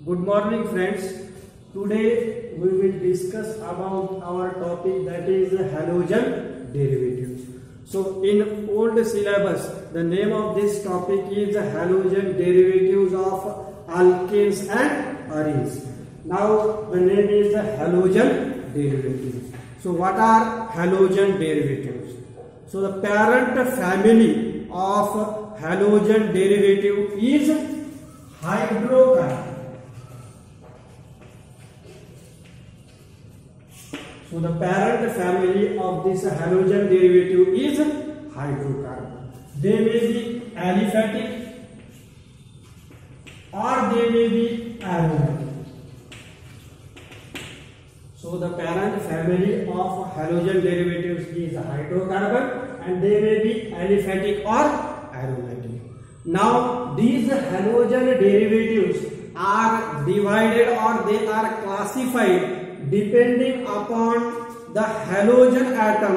Good morning friends. Today we will discuss about our topic, that is halogen derivatives. So in old syllabus the name of this topic is halogen derivatives of alkanes and arenes. Now the name is halogen derivatives. So what are halogen derivatives? So the parent family of halogen derivative is hydrocarbon. So the parent family of this halogen derivative is hydrocarbon. They may be aliphatic or they may be aromatic. So the parent family of halogen derivatives is hydrocarbon and they may be aliphatic or aromatic. Now these halogen derivatives are divided or they are classified depending upon the halogen atom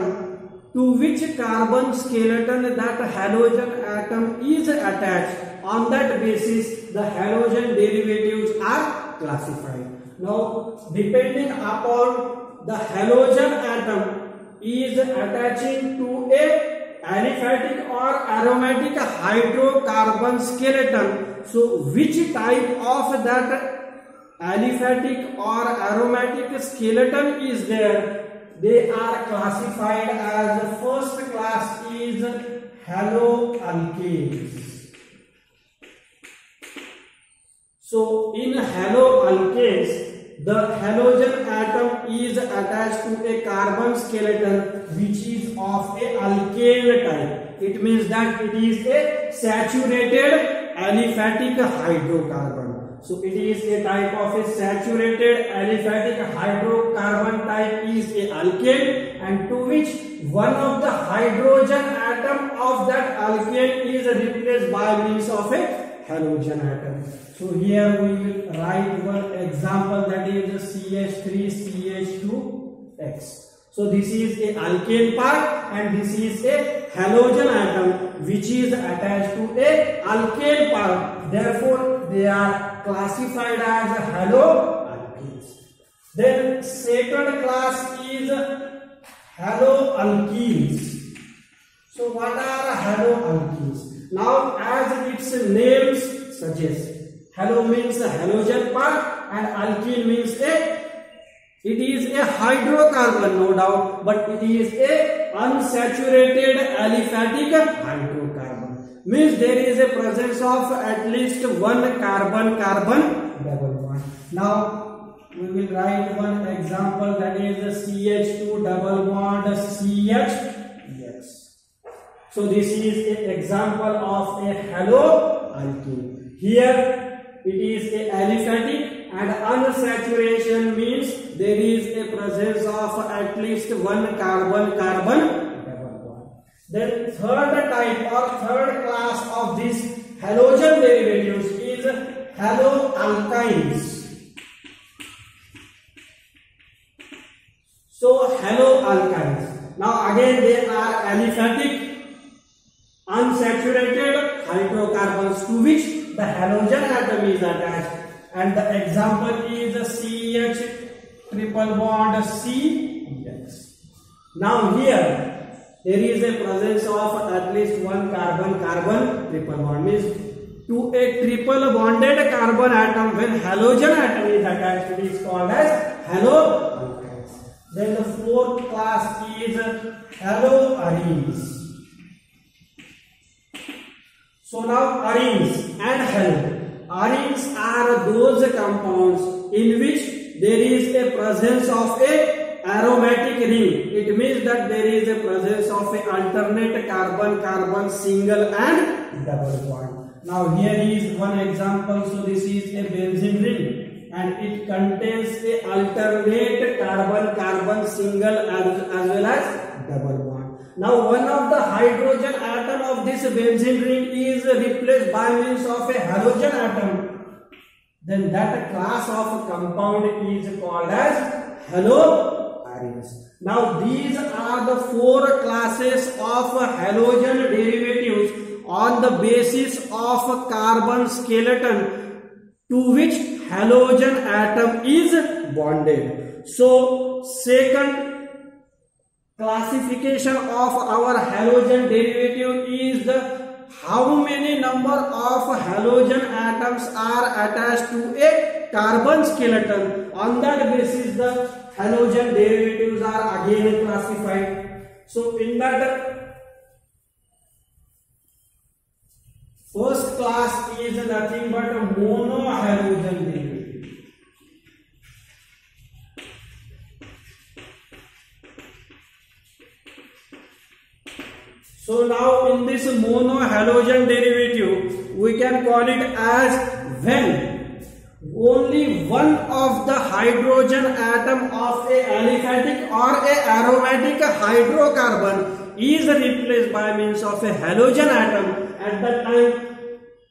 to which carbon skeleton that halogen atom is attached. On that basis the halogen derivatives are classified. Now depending upon the halogen atom is attaching to a aliphatic or aromatic hydrocarbon skeleton, so which type of that aliphatic or aromatic skeleton is there, they are classified as the first class is haloalkanes. So in haloalkanes the halogen atom is attached to a carbon skeleton which is of a alkane type. It means that it is a saturated aliphatic hydrocarbon. So it is a type of a saturated aliphatic hydrocarbon type is a alkane, and to which one of the hydrogen atom of that alkane is replaced by means of a halogen atom. So here we will write one example, that is CH3CH2X. So this is a alkane part and this is a halogen atom which is attached to a alkane part. Therefore they are classified as haloalkanes. Then second class is haloalkenes. So what are haloalkenes? Now as its names suggest, halo means a halogen part and alkene means it is a hydrocarbon, no doubt, but it is a unsaturated aliphatic hydrocarbon. Means there is a presence of at least one carbon-carbon double bond. Now we will write one example, that is CH2 double bond CH. So this is an example of a haloalkene. Here it is a aliphatic and unsaturation means there is a presence of at least one carbon-carbon double bond. Then third type or third class of these halogen derivatives is haloalkynes. So haloalkynes. Now again they are aliphatic unsaturated hydrocarbons to which the halogen atom is attached, and the example is CH triple bond CX. Now here there is a presence of at least one carbon-carbon triple bond, means to a triple bonded carbon atom when halogen atom is attached, it is called as haloalkynes. Then the fourth class is haloarenes. So now arenes and halo. Arenes are those compounds in which there is a presence of a aromatic ring. It means that there is a presence of a alternate carbon-carbon single and double bond. Now here is one example. So this is a benzene ring and it contains a alternate carbon-carbon single as well as double bond. Now one of the hydrogen atom of this benzene ring is replaced by means of a halogen atom. Then that class of compound is called as haloarenes. Now these are the four classes of halogen derivatives on the basis of a carbon skeleton to which halogen atom is bonded. So second classification of our halogen derivative is the how many number of halogen atoms are attached to a carbon skeleton. On that basis the halogen derivatives are again classified. So in that first class is nothing but a monohalogen derivative. So now in this monohalogen derivative we can call it as when only one of the hydrogen atom of a aliphatic or a aromatic hydrocarbon is replaced by means of a halogen atom. At that time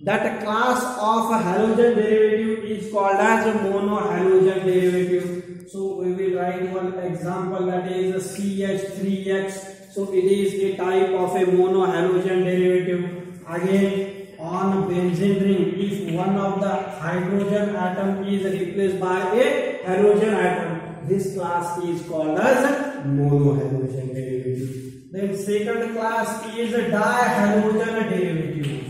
that class of halogen derivative is called as a monohalogen derivative. So we will write one example, that is CH3X. So it is a type of a monohalogen derivative. Again on benzene ring, if one of the hydrogen atom is replaced by a halogen atom, this class is called as monohalogen derivative. Then second class is a dihalogen derivative.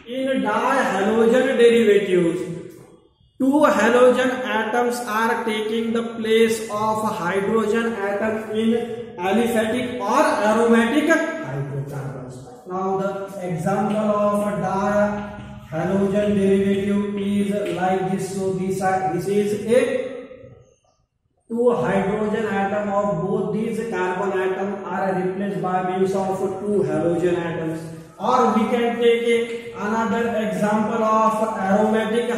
In dihalogen derivatives, two halogen atoms are taking the place of hydrogen atom in aliphatic or aromatic hydrocarbons. Now the example of a dihalogen derivative is like this. So this is a two hydrogen atom of both these carbon atoms are replaced by means of two halogen atoms. Or we can take another example of aromatic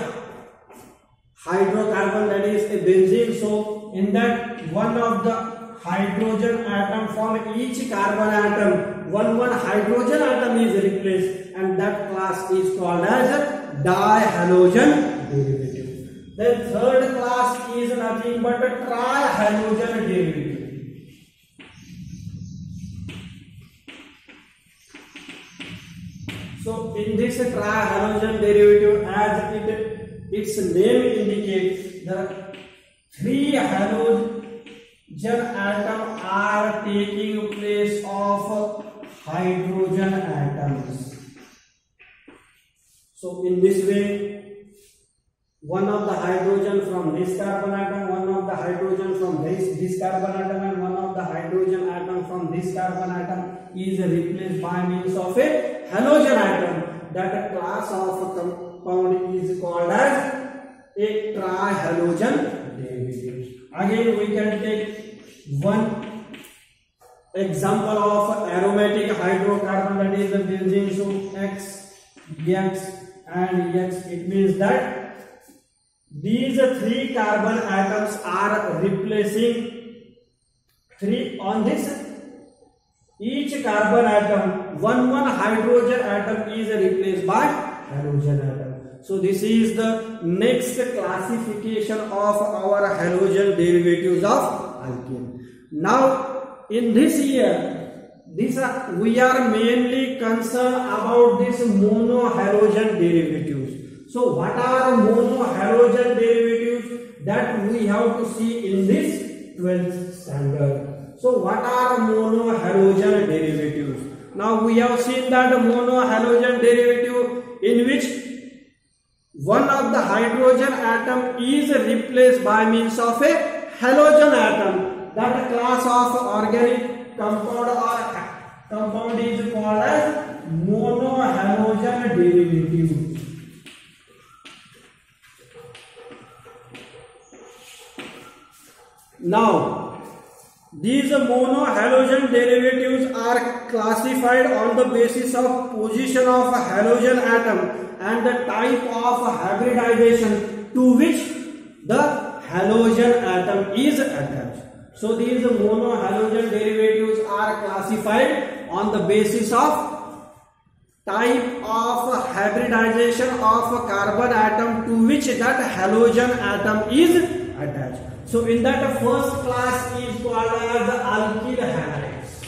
hydrocarbon, that is a benzene. So in that one of the hydrogen atom from each carbon atom, one hydrogen atom is replaced, and that class is called as dihalogen derivative. Then third class is nothing but a trihalogen derivative. So in this trihalogen derivative, as its name indicates, the three halogen atoms are taking place of hydrogen atoms. So in this way, one of the hydrogen from this carbon atom, one of the hydrogen from this carbon atom, and one of the hydrogen atom from this carbon atom is replaced by means of a halogen atom. That class of compound is called as a trihalogen derivative. Again we can take one example of aromatic hydrocarbon, that is the benzene. So X, X and X, it means that these three carbon atoms are replacing three on this each carbon atom, one hydrogen atom is replaced by halogen atom. So this is the next classification of our halogen derivatives of alkene. Now in this year, we are mainly concerned about this monohalogen derivatives. So what are monohalogen derivatives? That we have to see in this 12th standard. So what are monohalogen derivatives? Now we have seen that monohalogen derivative in which one of the hydrogen atom is replaced by means of a halogen atom. That class of organic compound is called as monohalogen derivative. Now these monohalogen derivatives are classified on the basis of position of a halogen atom and the type of hybridization to which the halogen atom is attached. So these monohalogen derivatives are classified on the basis of type of hybridization of a carbon atom to which that halogen atom is attached. So in that first class is called as alkyl halides.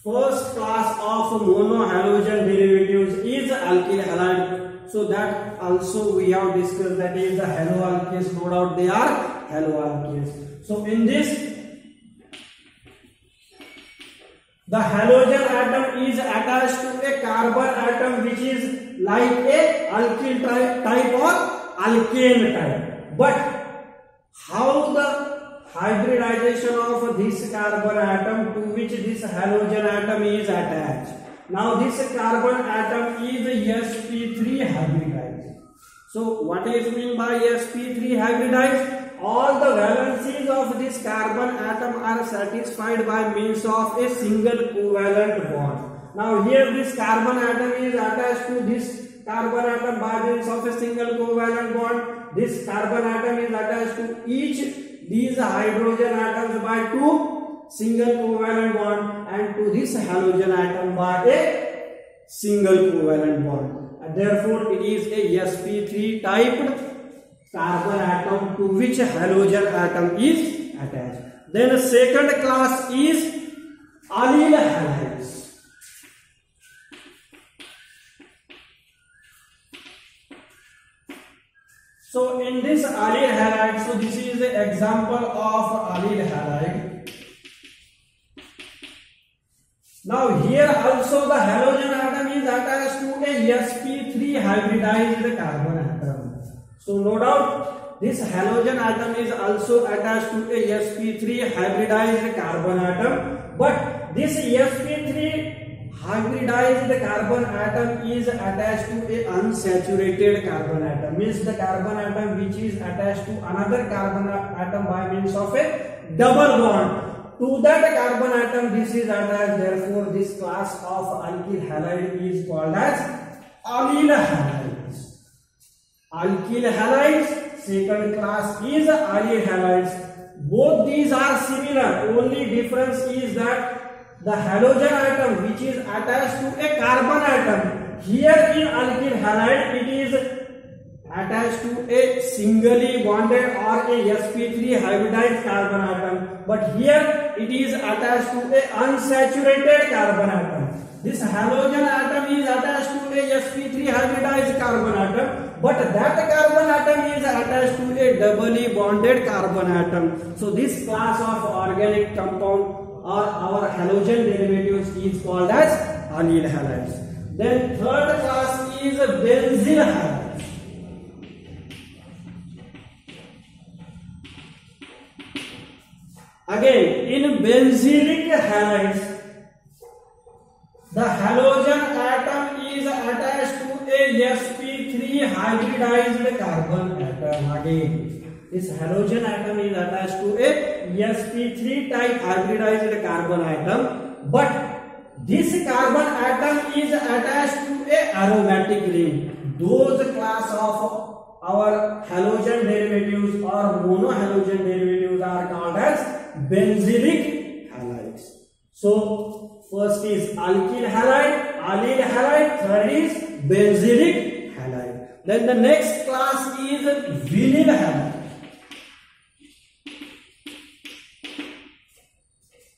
first class of monohalogen derivatives is alkyl halide. So that also we have discussed, that is the haloalkanes. No doubt they are haloalkanes. So in this, the halogen atom is attached to a carbon atom which is like a alkyl type or alkane type. But how the hybridization of this carbon atom to which this halogen atom is attached? Now this carbon atom is sp3 hybridized. So what is meant by sp3 hybridized? All the valencies of this carbon atom are satisfied by means of a single covalent bond. Now here this carbon atom is attached to this carbon atom by means of a single covalent bond. This carbon atom is attached to each these hydrogen atoms by two single covalent bond, and to this halogen atom by a single covalent bond, and therefore it is a sp3 type carbon atom to which halogen atom is attached. Then the second class is allyl halides. So in this allyl halide, so this is the example of allyl halide. Now here also the halogen atom is attached to a sp3 hybridized carbon atom. So no doubt this halogen atom is also attached to a sp3 hybridized carbon atom, but this sp3 hybridized carbon atom is attached to a unsaturated carbon atom, means the carbon atom which is attached to another carbon atom by means of a double bond. To that carbon atom this is attached, therefore this class of alkyl halide is called as allyl halides. Alkyl halides, second class is allyl halides. Both these are similar, only difference is that the halogen atom which is attached to a carbon atom, here in alkyl halide it is attached to a singly bonded or a sp3 hybridized carbon atom, but here it is attached to a unsaturated carbon atom. This halogen atom is attached to a sp3 hybridized carbon atom, but that carbon atom is attached to a doubly bonded carbon atom. So this class of organic compound or our halogen derivatives is called as allyl halides. Then third class is benzyl halides. Again, in benzylic halides, the halogen atom is attached to a sp3 hybridized carbon atom. Again, this halogen atom is attached to a sp3 type hybridized carbon atom, but this carbon atom is attached to a aromatic ring. Those class of our halogen derivatives or monohalogen derivatives are called as benzylic halides. So first is alkyl halide, allyl halide, third is benzylic halide. Then the next class is vinyl halide.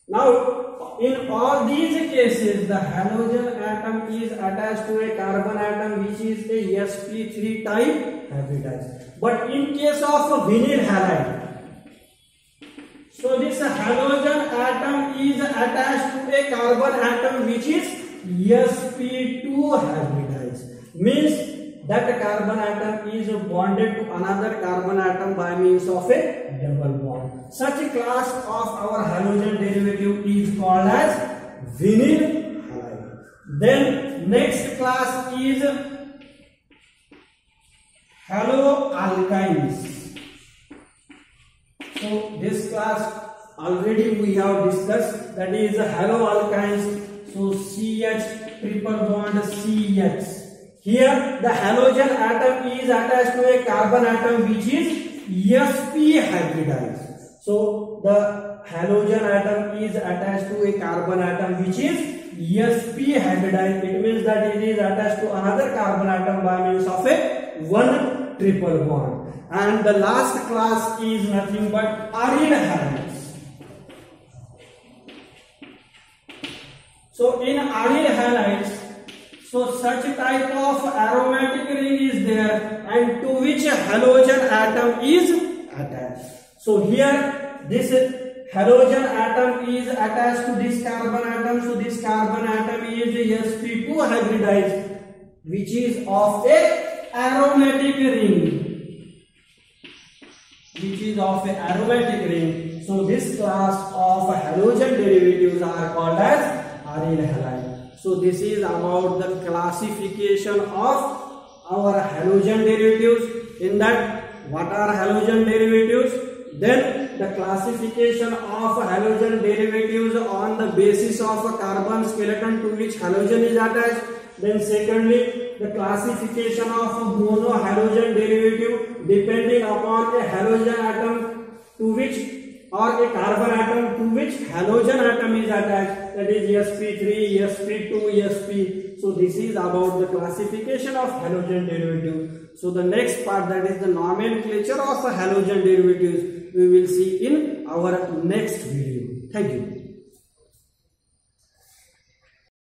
Now in all these cases the halogen atom is attached to a carbon atom which is a sp3 type hybridized. But in case of vinyl halide, so this halogen atom is attached to a carbon atom which is sp2 hybridized, means that carbon atom is bonded to another carbon atom by means of a double bond. Such a class of our halogen derivative is called as vinyl halide. Then next class is haloalkynes. So this class already we have discussed, that is haloalkynes. So CH triple bond CH. Here the halogen atom is attached to a carbon atom which is sp hybridized. So the halogen atom is attached to a carbon atom which is sp hybridized. It means that it is attached to another carbon atom by means of a one triple bond. And the last class is nothing but aryl halides. So in allyl halides, so such type of aromatic ring is there, and to which a halogen atom is attached. So here this halogen atom is attached to this carbon atom. So this carbon atom is sp2 hybridized, which is of a aromatic ring. Which is of a aromatic ring. So this class of halogen derivatives are called as aryl halide. So this is about the classification of our halogen derivatives. In that, what are halogen derivatives? Then the classification of halogen derivatives on the basis of a carbon skeleton to which halogen is attached. Then secondly, the classification of mono halogen derivative depending upon a halogen atom to which, or a carbon atom to which halogen atom is attached, that is sp3, sp2, sp. So this is about the classification of halogen derivative. So the next part, that is the nomenclature of halogen derivatives, we will see in our next video. Thank you.